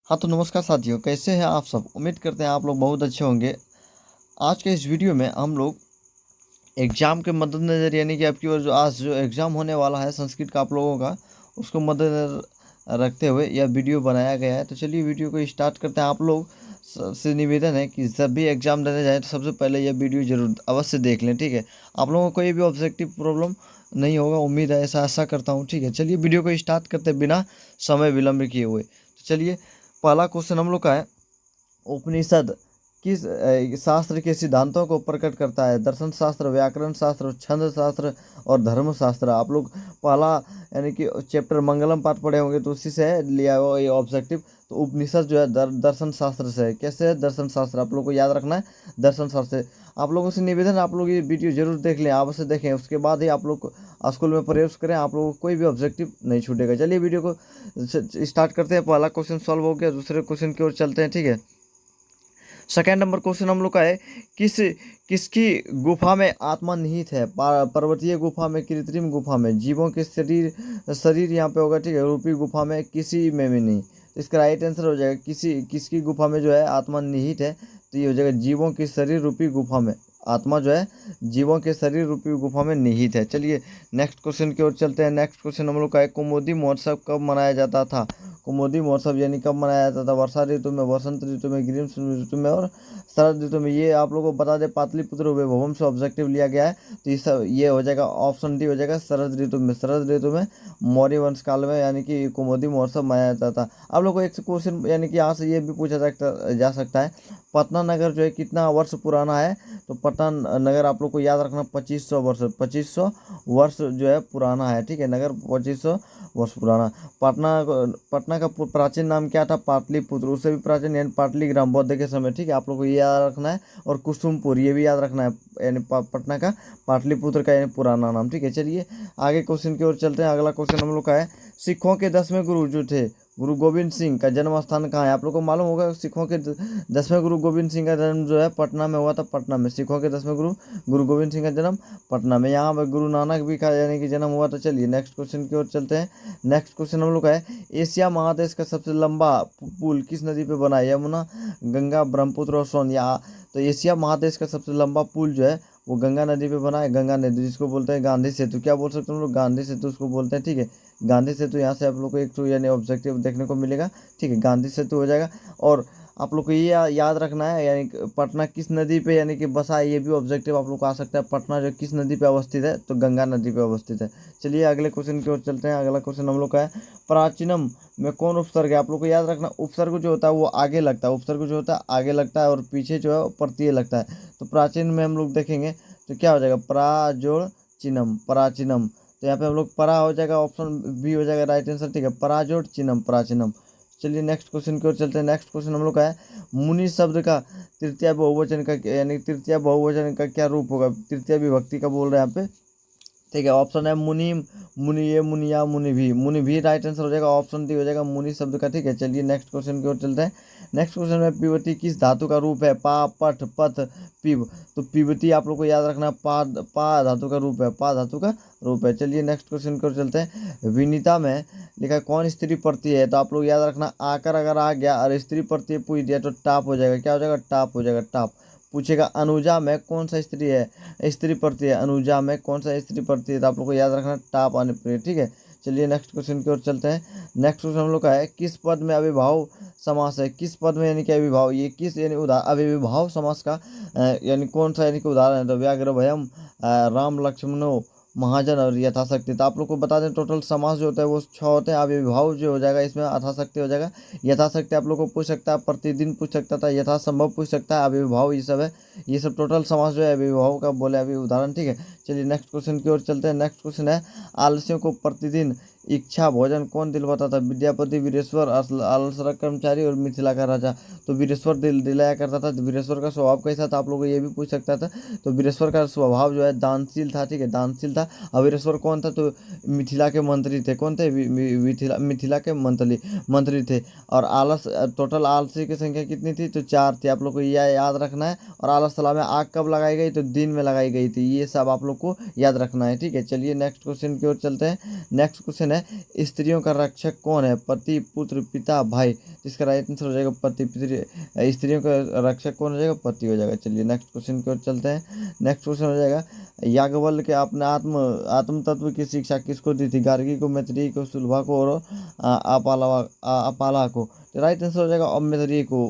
हाँ, तो नमस्कार साथियों, कैसे हैं आप सब? उम्मीद करते हैं आप लोग बहुत अच्छे होंगे। आज के इस वीडियो में हम लोग एग्ज़ाम के मद्देनज़र यानी कि आपकी ओर जो आज जो एग्ज़ाम होने वाला है संस्कृत का आप लोगों का, उसको मद्देनज़र रखते हुए यह वीडियो बनाया गया है। तो चलिए वीडियो को स्टार्ट करते हैं। आप लोग से निवेदन है कि जब भी एग्ज़ाम देने जाएँ तो सबसे पहले यह वीडियो ज़रूर अवश्य देख लें, ठीक है? आप लोगों को कोई भी ऑब्जेक्टिव प्रॉब्लम नहीं होगा, उम्मीद है, ऐसा आशा करता हूँ, ठीक है? चलिए वीडियो को स्टार्ट करते हैं बिना समय विलंब किए हुए। तो चलिए पहला क्वेश्चन हम लोग का है, उपनिषद किस शास्त्र के सिद्धांतों को प्रकट करता है? दर्शन शास्त्र, व्याकरण शास्त्र, छंद शास्त्र और धर्म शास्त्र। आप लोग पहला यानी कि चैप्टर मंगलम पाठ पढ़े होंगे, तो उसी से लिया हुआ ये ऑब्जेक्टिव। तो उपनिषद जो है दर्शन शास्त्र से है। कैसे है? दर्शन शास्त्र आप लोग को याद रखना है, दर्शन शास्त्र से। आप लोगों से निवेदन है, आप लोग ये वीडियो जरूर देख लें, अवश्य देखें, उसके बाद ही आप लोग स्कूल में प्रवेश करें, आप लोगों को कोई भी ऑब्जेक्टिव नहीं छूटेगा। चलिए वीडियो को स्टार्ट करते हैं। पहला क्वेश्चन सॉल्व हो गया, दूसरे क्वेश्चन की ओर चलते हैं, ठीक है? सेकेंड नंबर क्वेश्चन हम लोग का है, किस किसकी गुफा में आत्मा निहित है? पर्वतीय गुफा में, कृत्रिम गुफा में, जीवों के शरीर शरीर यहाँ पे होगा, ठीक है, रूपी गुफा में, किसी में भी नहीं। तो इसका राइट आंसर हो जाएगा किसकी गुफा में जो है आत्मा निहित है, तो ये हो जाएगा जीवों की शरीर रूपी गुफा में। आत्मा जो है जीवों के शरीर रूपी गुफा में निहित है। चलिए नेक्स्ट क्वेश्चन की ओर चलते हैं। नेक्स्ट क्वेश्चन हम लोग का है, कुमुदी महोत्सव कब मनाया जाता था? कुमुदी महोत्सव यानी कब मनाया जाता था? वर्षा ऋतु में, वसंत ऋतु में, ग्रीष्म ऋतु में और शरद ऋतु में। ये आप लोगों को बता दें, पाटलिपुत्र वैभवम से ऑब्जेक्टिव लिया गया है, तो ये हो जाएगा ऑप्शन डी हो जाएगा, शरद ऋतु में। शरद ऋतु में मौर्य वंश काल में यानी कि कुमुदी महोत्सव मनाया जाता था। आप लोग को एक क्वेश्चन यानी कि यहाँ से ये भी पूछा जा सकता है, पटना नगर जो है कितना वर्ष पुराना है? तो पटना नगर आप लोग को याद रखना 2500 वर्ष, 2500 वर्ष जो है पुराना है, ठीक है? नगर 2500 वर्ष पुराना। पटना का प्राचीन नाम क्या था? पाटलिपुत्र। उससे भी प्राचीन यानी पाटलिग्राम बौद्ध के समय, ठीक है? आप लोग को ये याद रखना है। और कुसुमपुर ये भी याद रखना है, यानी पटना का पाटलिपुत्र का यानी पुराना नाम, ठीक है? चलिए आगे क्वेश्चन की ओर चलते हैं। अगला क्वेश्चन हम लोग का है, सिखों के 10वें गुरु जो थे, गुरु गोविंद सिंह का जन्म स्थान कहाँ है? आप लोग को मालूम होगा, सिखों के 10वें गुरु गोविंद सिंह का जन्म जो है पटना में हुआ था। पटना में सिखों के 10वें गुरु गुरु गोविंद सिंह का जन्म पटना में। यहाँ पर गुरु नानक भी का यानी कि जन्म हुआ। तो चलिए नेक्स्ट क्वेश्चन की ओर चलते हैं। नेक्स्ट क्वेश्चन हम लोग का है, एशिया महादेश का सबसे लंबा पुल किस नदी पे बना है? यमुना, गंगा, ब्रह्मपुत्र और सोन। या तो एशिया महादेश का सबसे लंबा पुल जो है वो गंगा नदी पे बना है। गंगा नदी जिसको बोलते हैं गांधी सेतु। क्या बोल सकते हैं हम लोग? गांधी सेतु उसको बोलते हैं, ठीक है? गांधी सेतु यहाँ से आप लोग को एक तो यानी ऑब्जेक्टिव देखने को मिलेगा, ठीक है? गांधी सेतु हो जाएगा। और आप लोग को ये याद रखना है, यानी पटना किस नदी पे यानी कि बसा है, ये भी ऑब्जेक्टिव आप लोग को आ सकता है। पटना जो किस नदी पे अवस्थित है? तो गंगा नदी पे अवस्थित है। चलिए अगले क्वेश्चन की ओर चलते हैं। अगला क्वेश्चन हम लोग का है, प्राचीनम में कौन उपसर्ग है? आप लोग को याद रखना, उपसर्ग जो होता है वो आगे लगता है, उपसर्ग जो होता है आगे लगता है और पीछे जो है प्रत्यय लगता है। तो प्राचीन में हम लोग देखेंगे तो क्या हो जाएगा? प्राजोड़ चिन्हम, प्राचीनम। तो यहाँ पे हम लोग परा हो जाएगा, ऑप्शन बी हो जाएगा राइट आंसर, ठीक है? पराजोड़ चिन्हम, प्राचीनम। चलिए नेक्स्ट क्वेश्चन की ओर चलते हैं। नेक्स्ट क्वेश्चन हम लोग का है, मुनि शब्द का तृतीय बहुवचन का यानी तृतीय बहुवचन का क्या रूप होगा? तृतीय विभक्ति का बोल रहे हैं यहाँ पे, ठीक है? ऑप्शन है मुनीम, मुनिये, मुनिया, मुनि भी। मुनि भी राइट आंसर हो जाएगा, ऑप्शन डी हो जाएगा मुनि शब्द का, ठीक है? चलिए नेक्स्ट क्वेश्चन की ओर चलते हैं। नेक्स्ट क्वेश्चन में पिबती किस धातु का रूप है? पा, पठ, पथ, पिब। तो पिबती आप लोग को याद रखना, पा धातु का रूप है, पा धातु का रूप है। चलिए नेक्स्ट क्वेश्चन की ओर चलते हैं। विनीता में लिखा कौन स्त्री प्रत्यय है? तो आप लोग याद रखना, आकर अगर आ गया और स्त्री प्रत्यय पूछ दिया तो टाप हो जाएगा। क्या हो जाएगा? टाप हो जाएगा, टाप। पूछेगा अनुजा में कौन सा स्त्री है? स्त्री प्रत्यय है। अनुजा में कौन सा स्त्री प्रत्यय है? तो आप लोग को याद रखना, टाप अनुप्रिय, ठीक है? चलिए नेक्स्ट क्वेश्चन की ओर चलते हैं। नेक्स्ट क्वेश्चन हम लोग का है, किस पद में अविभाव समास है? किस पद में यानी कि अविभाव, ये किस यानी अविभाव समास का यानी कौन सा यानी कि उदाहरण है? तो व्याघ्र भयम, राम लक्ष्मणो, महाजन और यथाशक्ति। तो आप लोग को बता दें, टोटल समास जो होता है वो 6 होते हैं। अविभाव जो हो जाएगा इसमें यथाशक्ति हो जाएगा। यथाशक्ति आप लोग को पूछ सकता है, प्रतिदिन पूछ सकता था, यथासंभव पूछ सकता है, अविभाव ये सब है। ये सब टोटल समास जो है अविभाव का बोले अभी उदाहरण, ठीक है? चलिए नेक्स्ट क्वेश्चन की ओर चलते हैं। नेक्स्ट क्वेश्चन है, आलसियों को प्रतिदिन इच्छा भोजन कौन दिलवाता था? विद्यापति, वीरेश्वर, आलसरा कर्मचारी और मिथिला का राजा। तो वीरेश्वर दिलाया करता था। वीरेश्वर का स्वभाव कैसा था? आप लोग को ये भी पूछ सकता था। तो वीरेश्वर का स्वभाव जो है दानशील था, ठीक है? दानशील था। और वीरेश्वर कौन था? तो मिथिला के मंत्री थे। कौन थे? मिथिला के मंत्री थे। और आलस, टोटल आलसी की संख्या कितनी थी? तो 4 थी। आप लोग को यह याद रखना है। और आलस में आग कब लगाई गई? तो दिन में लगाई गई थी। ये सब आप लोग को याद रखना है, ठीक है? चलिए नेक्स्ट क्वेश्चन की ओर चलते हैं। नेक्स्ट क्वेश्चन है, है स्त्रियों का रक्षक कौन है? पति, पुत्र, पिता, भाई। इसका राइट आंसर हो जाएगा पति। स्त्रियों का रक्षक कौन हो जाएगा? पति हो जाएगा। चलिए नेक्स्ट क्वेश्चन की ओर चलते हैं। नेक्स्ट क्वेश्चन हो जाएगा याज्ञवल्क्य के अपने आत्म तत्व की शिक्षा किसको दी थी? गार्गी को, मैत्रेयी को, सुलभा को और अपाला को। राइट आंसर हो जाएगा मैत्रेयी को,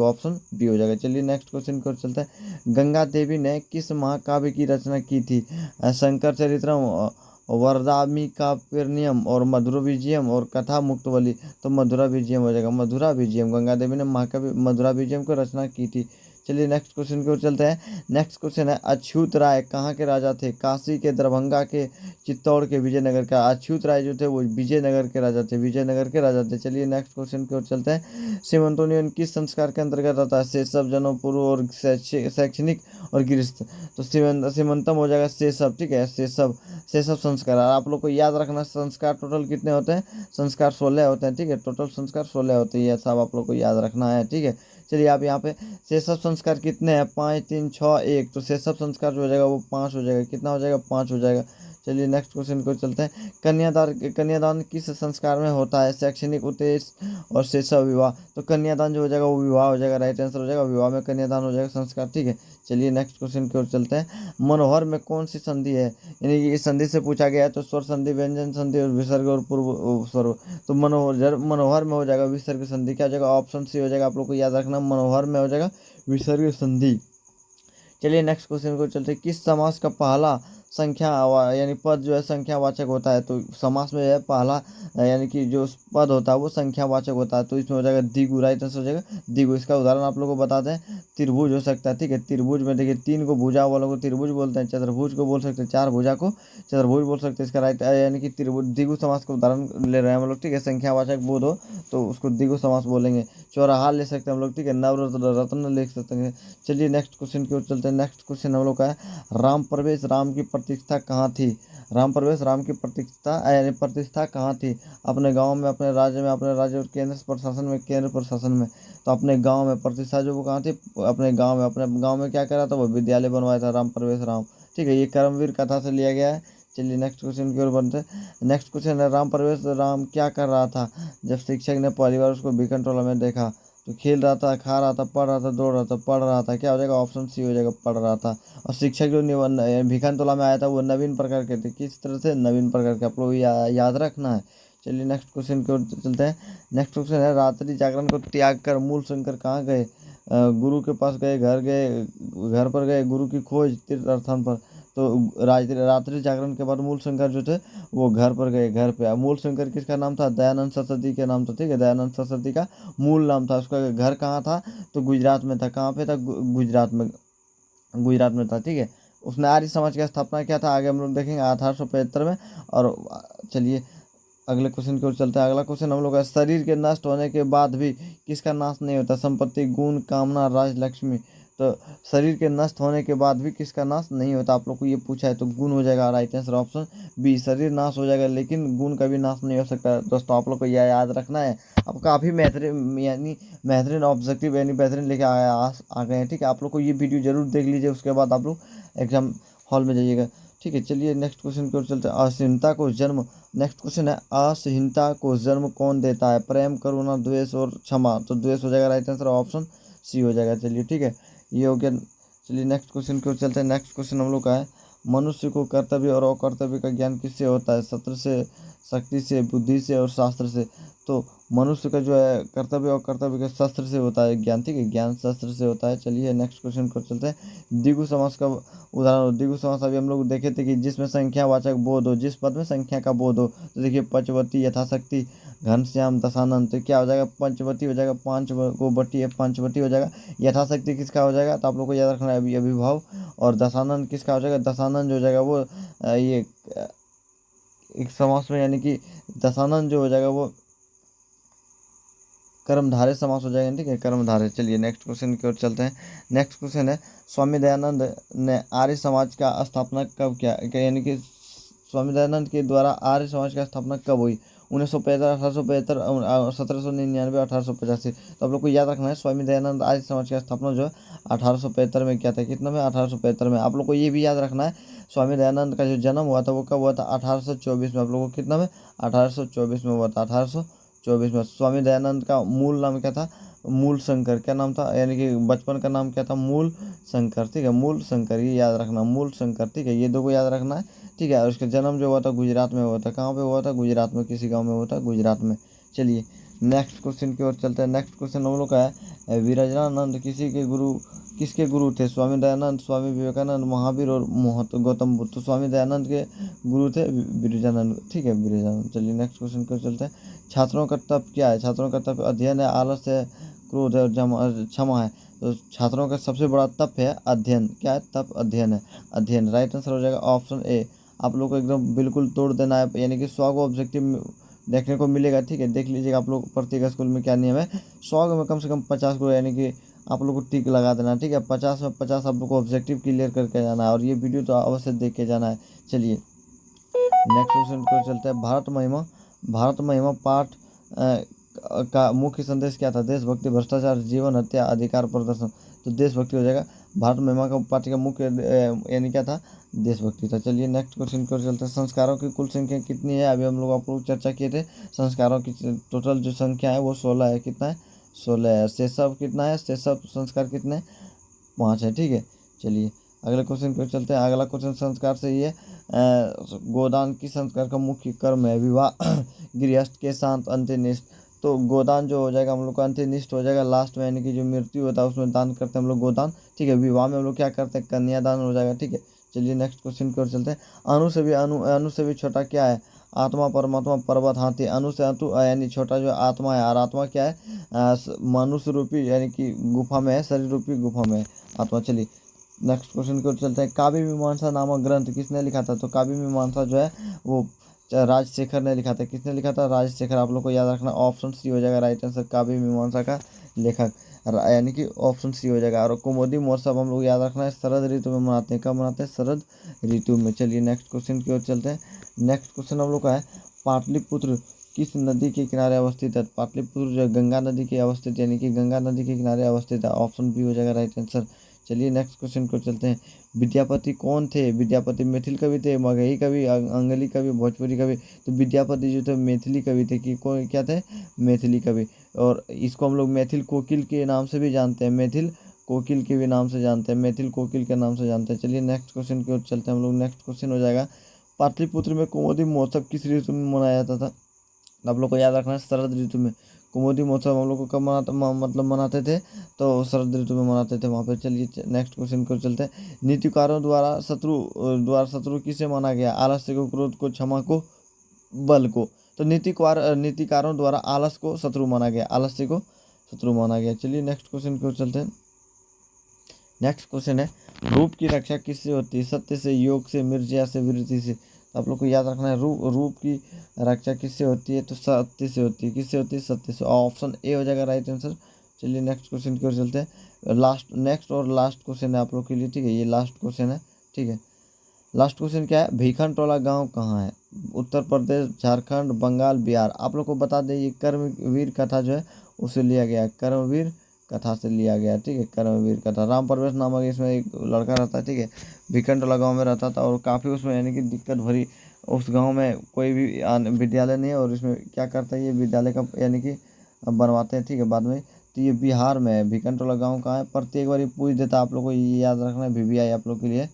ऑप्शन बी हो जाएगा। चलिए नेक्स्ट क्वेश्चन की ओर चलते हैं। गंगा देवी ने किस महाकाव्य की रचना की थी? शंकर चरित्रम, वरदामी काव्यनियम और मधुर विजयम और कथा मुक्तवली। तो मधुरा विजयम हो जाएगा, मधुरा विजयम। गंगा देवी ने महाकाव्य मधुरा विजयम को रचना की थी। चलिए नेक्स्ट क्वेश्चन की ओर चलते हैं। नेक्स्ट क्वेश्चन है अछूत राय कहाँ के राजा थे? काशी के, दरभंगा के, चित्तौड़ के, विजयनगर का। अछूत राय जो थे वो विजयनगर के राजा थे, विजयनगर के राजा थे। चलिए नेक्स्ट क्वेश्चन की ओर चलते हैं। सीमंतोनियन किस संस्कार के अंतर्गत आता है? शेषव, जनपूर्व और शैक्षणिक और गृहस्थ। तो सीमंतम हो जाएगा शेषव, ठीक है, शेषव संस्कार। आप लोग को याद रखना संस्कार टोटल कितने होते हैं? संस्कार 16 होते हैं, ठीक है, टोटल संस्कार 16 होते हैं, यह सब आप लोग को याद रखना है, ठीक है। चलिए आप यहाँ पे शेषव संस्कार कितने हैं? 5, 3, 6, 1। तो शेषव संस्कार जो हो जाएगा वो 5 हो जाएगा। कितना हो जाएगा? 5 हो जाएगा। चलिए नेक्स्ट क्वेश्चन को चलते हैं। कन्यादान किस संस्कार में होता है? शैक्षणिक, उद्देश्य और शेषव विवाह। तो कन्यादान जो हो जाएगा वो विवाह हो जाएगा, राइट आंसर हो जाएगा विवाह में कन्यादान हो जाएगा संस्कार, ठीक है। चलिए नेक्स्ट क्वेश्चन की ओर चलते हैं। मनोहर में कौन सी संधि है? यानी कि इस संधि से पूछा गया है तो स्वर संधि, व्यंजन संधि और विसर्ग और पूर्व स्वर। तो मनोहर में हो जाएगा विसर्ग संधि। क्या हो जाएगा? ऑप्शन सी हो जाएगा। आप लोग को याद रखना मनोहर में हो जाएगा विसर्ग संधि। चलिए नेक्स्ट क्वेश्चन को चलते हैं। किस समास का पहला संख्या यानी पद जो है संख्यावाचक होता है? तो समास में है पहला यानी कि जो पद होता है वो संख्यावाचक होता है, तो इसमें हो जाएगा द्विगु, राइट आंसर हो जाएगा द्विगु। इसका उदाहरण आप लोगों को बताते हैं। त्रिभुज हो सकता है, ठीक है। त्रिभुज में देखिए 3 को भुजा वालों को त्रिभुज बोलते हैं, चतुर्भुज को बोल सकते हैं, 4 भुजा को चतुर्भुज बोल सकते हैं। इसका राइट यानी कि त्रिभुज द्विगु समास का उदाहरण ले रहे हैं हम लोग, ठीक है। संख्यावाचक बोध हो तो उसको द्विगु समास बोलेंगे। चौराहा ले सकते हैं हम लोग, ठीक है। नवरत्न लिख सकते हैं। चलिए नेक्स्ट क्वेश्चन की ओर चलते हैं। नेक्स्ट क्वेश्चन हम लोग का है राम प्रवेश राम की प्रतिष्ठा कहाँ थी? राम प्रवेश राम की प्रतिष्ठा यानी प्रतिष्ठा कहाँ थी? अपने गांव में, अपने राज्य में, अपने राज्य और केंद्र प्रशासन में, केंद्र प्रशासन में। तो अपने गांव में प्रतिष्ठा जो वो कहाँ थी? अपने गांव में। अपने गांव में क्या करा था? वो विद्यालय बनवाया था राम प्रवेश राम, ठीक है। ये कर्मवीर कथा से लिया गया है। चलिए नेक्स्ट क्वेश्चन की ओर बढ़ते हैं। नेक्स्ट क्वेश्चन है राम प्रवेश राम क्या कर रहा था जब शिक्षक ने पहली बार उसको भिखन टोला में देखा? तो खेल रहा था, खा रहा था, पढ़ रहा था, दौड़ रहा था, पढ़ रहा था। क्या हो जाएगा? ऑप्शन सी हो जाएगा पढ़ रहा था। और शिक्षक जो भिखन तोला में आया था वो नवीन प्रकार के थे। किस तरह से? नवीन प्रकार के। आप लोग याद रखना है। चलिए नेक्स्ट क्वेश्चन की ओर चलते हैं। नेक्स्ट क्वेश्चन है रात्रि जागरण को त्याग कर मूल शंकर कहाँ गए? गुरु के पास गए, घर पर गए, गुरु की खोज, तीर्थ स्थान पर। तो रात्रि जागरण के बाद मूल शंकर जो थे वो घर पर गए, घर पे। मूल शंकर किसका नाम था? दयानंद सरस्वती के नाम था, ठीक है। दयानंद सरस्वती का मूल नाम था। उसका घर कहाँ था? तो गुजरात में था। कहाँ पे था? गुजरात में था, ठीक है। उसने आर्य समाज की स्थापना किया था, आगे हम लोग देखेंगे 1875 में। और चलिए अगले क्वेश्चन की ओर चलते हैं। अगला क्वेश्चन हम लोग का शरीर के नष्ट होने के बाद भी किसका नाश नहीं होता? संपत्ति, गुण, कामना, राज, लक्ष्मी। तो शरीर के नष्ट होने के बाद भी किसका नाश नहीं होता? आप लोग को ये पूछा है तो गुण हो जाएगा, राइट आंसर ऑप्शन बी। शरीर नाश हो जाएगा लेकिन गुण का भी नाश नहीं हो सकता। दोस्तों आप लोग को यह याद रखना है। अब काफ़ी बेहतरीन ऑब्जेक्टिव यानी बेहतरीन लेके आ गए हैं, ठीक है। आप लोग को ये वीडियो जरूर देख लीजिए, उसके बाद आप लोग एग्जाम हॉल में जाइएगा, ठीक है। चलिए नेक्स्ट क्वेश्चन की ओर चलते हैं। असहिष्णुता को जन्म, नेक्स्ट क्वेश्चन है असहिष्णुता को जन्म कौन देता है? प्रेम, करुणा, द्वेष और क्षमा। तो द्वेष हो जाएगा, राइट आंसर ऑप्शन सी हो जाएगा। चलिए ठीक है, ये हो गया। चलिए नेक्स्ट क्वेश्चन की ओर चलते हैं। नेक्स्ट क्वेश्चन हम लोग का है मनुष्य को कर्तव्य और अकर्तव्य का ज्ञान किससे होता है? सत्र से, शक्ति से, बुद्धि से और शास्त्र से। तो मनुष्य का जो है कर्तव्य और कर्तव्य के शस्त्र से होता है ज्ञान, ठीक है, ज्ञान शस्त्र से होता है। चलिए नेक्स्ट क्वेश्चन को चलते हैं। द्विगु समास का उदाहरण। द्विगु समास अभी हम लोग देखे थे कि जिसमें संख्यावाचक बोध हो, जिस पद में संख्या का बोध हो। तो देखिए पंचवती, यथाशक्ति, घनश्याम, दशानंद। तो क्या हो जाएगा? पंचवती हो जाएगा, 5 को बट्टी है, पंचवटी हो जाएगा। यथाशक्ति किसका हो जाएगा? तो आप लोग को याद रखना है अभी अभिभाव। और दशानंद किसका हो जाएगा? दशानंद जो हो जाएगा वो ये एक समास में यानी कि दशानंद जो हो जाएगा वो कर्मधारय समास हो जाएगा, ठीक है, कर्मधारय। चलिए नेक्स्ट क्वेश्चन की ओर चलते हैं। नेक्स्ट क्वेश्चन है स्वामी दयानंद ने आर्य समाज का स्थापना कब किया? यानी कि स्वामी दयानंद के द्वारा आर्य समाज का स्थापना कब हुई? 1975, 1875, 1799, 1885। तो आप लोग को याद रखना है स्वामी दयानंद आर्य समाज की स्थापना जो है 1875 में किया था। कितना में? 1875 में। आप लोग को ये भी याद रखना है स्वामी दयानंद का जो जन्म हुआ था वो कब हुआ था? 1824 में। आप लोगों को कितना में? 1824 में हुआ था। 1824 में। स्वामी दयानंद का मूल नाम क्या था? मूल शंकर। क्या नाम था? यानी कि बचपन का नाम क्या था? मूल शंकर। ठीक है, मूल शंकर, ये याद रखना, मूल शंकर। ठीक है, ये दो को याद रखना है। ठीक है, और उसका जन्म जो हुआ था गुजरात में हुआ था। कहाँ पे हुआ था? गुजरात में, किसी गांव में हुआ था, गुजरात में। चलिए नेक्स्ट क्वेश्चन की ओर चलते हैं। नेक्स्ट क्वेश्चन हम लोग का है विरजनानंद किसके गुरु थे? स्वामी दयानंद, स्वामी विवेकानंद, महावीर और गौतम बुद्ध। तो स्वामी दयानंद के गुरु थे विरजानंद। ठीक है, विरजानंद। चलिए नेक्स्ट क्वेश्चन की ओर चलते हैं। छात्रों का तप क्या है? छात्रों का तप अध्ययन है, आलस है, क्रोध है और क्षमा है। तो छात्रों का सबसे बड़ा तप है अध्ययन। क्या है? तप अध्ययन है, अध्ययन। राइट आंसर हो जाएगा ऑप्शन ए। आप लोग को एकदम बिल्कुल तोड़ देना है, यानी कि 100 को ऑब्जेक्टिव देखने को मिलेगा। ठीक है, देख लीजिएगा आप लोग प्रत्येक स्कूल में क्या नियम है। 100 में कम से कम 50 को, यानी कि आप लोग को टिक लगा देना। ठीक है, 50 में 50 आप लोग को ऑब्जेक्टिव क्लियर करके जाना है, और ये वीडियो तो अवश्य देख के जाना है। चलिए नेक्स्ट क्वेश्चन को चलते हैं। भारत महिमा पाठ का मुख्य संदेश क्या था? देशभक्ति, भ्रष्टाचार, जीवन हत्या, अधिकार प्रदर्शन। तो देशभक्ति हो जाएगा। भारत महिमा का पाठ का मुख्य यानी क्या था? देशभक्ति था। चलिए नेक्स्ट क्वेश्चन को चलते हैं। संस्कारों की कुल संख्या कितनी है? अभी हम लोग आप लोग चर्चा किए थे। संस्कारों की टोटल जो संख्या है वो 16 है। कितना है? 16 है। शेषव कितना है? शेषव संस्कार कितने? 5 है। ठीक है, चलिए अगले क्वेश्चन को चलते हैं। अगला क्वेश्चन संस्कार से ये गोदान की संस्कार का मुख्य कर्म है। विवाह, गृहस्थ के शांत, अंत्यनिष्ठ। तो गोदान जो हो जाएगा हम लोग का अंत्यनिष्ठ हो जाएगा लास्ट में, यानी कि जो मृत्यु होता है उसमें दान करते हैं हम लोग गोदान। ठीक है, विवाह में हम लोग क्या करते हैं? कन्यादान हो जाएगा। ठीक है, चलिए नेक्स्ट क्वेश्चन की ओर चलते हैं। अणु से भी छोटा क्या है? आत्मा, परमात्मा, पर्वत, हाथी। अणु से अतु यानी छोटा जो आत्मा है, और आत्मा क्या है? मनुष्य रूपी यानी कि गुफा में है, शरीर रूपी गुफा में है आत्मा। चलिए नेक्स्ट क्वेश्चन की ओर चलते हैं। काव्य मीमांसा नामक ग्रंथ किसने लिखा था? तो काव्य मीमांसा जो है वो राजशेखर ने लिखा था। किसने लिखा था? राजशेखर। आप लोग को याद रखना, ऑप्शन सी हो जाएगा राइट आंसर। काव्य मीमांसा का लेखक यानी कि ऑप्शन सी हो जाएगा। और कुमुदी महोत्सव हम लोग याद रखना है शरद ऋतु में मनाते हैं। कब मनाते हैं? शरद ऋतु में। चलिए नेक्स्ट क्वेश्चन की ओर चलते हैं। नेक्स्ट क्वेश्चन हम लोग का है पाटलिपुत्र किस नदी के किनारे अवस्थित है? पाटलिपुत्र जो गंगा नदी के अवस्थित, यानी कि गंगा नदी के किनारे अवस्थित है। ऑप्शन बी हो जाएगा राइट आंसर। चलिए नेक्स्ट क्वेश्चन को चलते हैं। विद्यापति कौन थे? विद्यापति मैथिल कवि थे, मगही कवि, अंगली कवि, भोजपुरी कवि। तो विद्यापति जो थे मैथिली कवि थे। कि कौन क्या थे? मैथिली कवि। और इसको हम लोग मैथिल कोकिल के नाम से भी जानते हैं, मैथिल कोकिल के भी नाम से जानते हैं, मैथिल कोकिल के नाम से जानते हैं। चलिए नेक्स्ट क्वेश्चन की ओर चलते हैं हम लोग। नेक्स्ट क्वेश्चन हो जाएगा पाटलिपुत्र में कुमुदी महोत्सव किस ऋतु में मनाया जाता था? आप लोग को याद रखना है शरद ऋतु में। कुमुदी महोत्सव हम लोग को कब मतलब मनाते थे? तो शरद ऋतु में मनाते थे वहाँ पे। चलिए नेक्स्ट क्वेश्चन को चलते हैं। नीतिकारों द्वारा शत्रु किसे माना गया? आलस्य को, क्रोध को, क्षमा को, बल को। तो नीतिकारों द्वारा आलस को शत्रु माना गया, आलस्य को शत्रु माना गया। चलिए नेक्स्ट क्वेश्चन की ओर चलते हैं। नेक्स्ट क्वेश्चन है रूप की रक्षा किससे होती है? सत्य से, योग से, मिर्जा से, वृत्ति से। तो आप लोग को याद रखना है रूप की रक्षा किससे होती है? तो सत्य से होती है। किससे होती है? सत्य से। ऑप्शन ए हो जाएगा राइट आंसर। चलिए नेक्स्ट क्वेश्चन की ओर चलते हैं। नेक्स्ट और लास्ट क्वेश्चन है आप लोग के लिए। ठीक है, ये लास्ट क्वेश्चन है। ठीक है, लास्ट क्वेश्चन क्या है? भीखन टोला गांव कहाँ है? उत्तर प्रदेश, झारखंड, बंगाल, बिहार। आप लोग को बता दें ये कर्मवीर कथा जो है उसे लिया गया है, कर्मवीर कथा से लिया गया है। ठीक है, कर्मवीर कथा। राम प्रवेश नामक इसमें एक लड़का रहता है। ठीक है, भीखन टोला गाँव में रहता था, और काफ़ी उसमें यानी कि दिक्कत भरी, उस गाँव में कोई भी विद्यालय नहीं है, और इसमें क्या करता है ये विद्यालय का यानी कि बनवाते हैं। ठीक है, बाद में। तो ये बिहार में है, भीखन टोला गाँव कहाँ है? प्रत्येक बार ये पूछ देता है, आप लोग को ये याद रखना है, VVI आप लोग के लिए।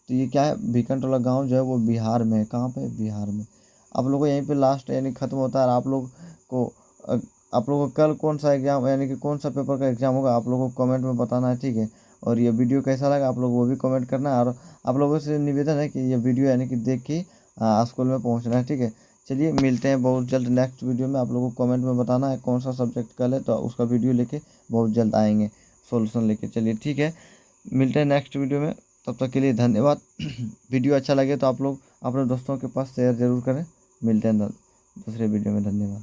तो ये क्या है? भीखन टोला गाँव जो है वो बिहार में है। कहाँ पे? बिहार में। आप लोग को यहीं पे लास्ट यानी खत्म होता है। और को अ, आप लोग को कल कौन सा एग्जाम यानी कि कौन सा पेपर का एग्जाम होगा आप लोगों को कमेंट में बताना है। ठीक है, और ये वीडियो कैसा लगा आप लोग वो भी कमेंट करना है। और आप लोगों से निवेदन है कि ये वीडियो यानी कि देख के स्कूल में पहुँचना है। ठीक है, चलिए मिलते हैं बहुत जल्द नेक्स्ट वीडियो में। आप लोगों को कमेंट में बताना है कौन सा सब्जेक्ट कल है, तो उसका वीडियो लेके बहुत जल्द आएंगे सॉल्यूशन लेके। चलिए ठीक है, मिलते हैं नेक्स्ट वीडियो में। तब तक के लिए धन्यवाद। वीडियो अच्छा लगे तो आप लोग अपने दोस्तों के पास शेयर ज़रूर करें। मिलते हैं दूसरे वीडियो में। धन्यवाद।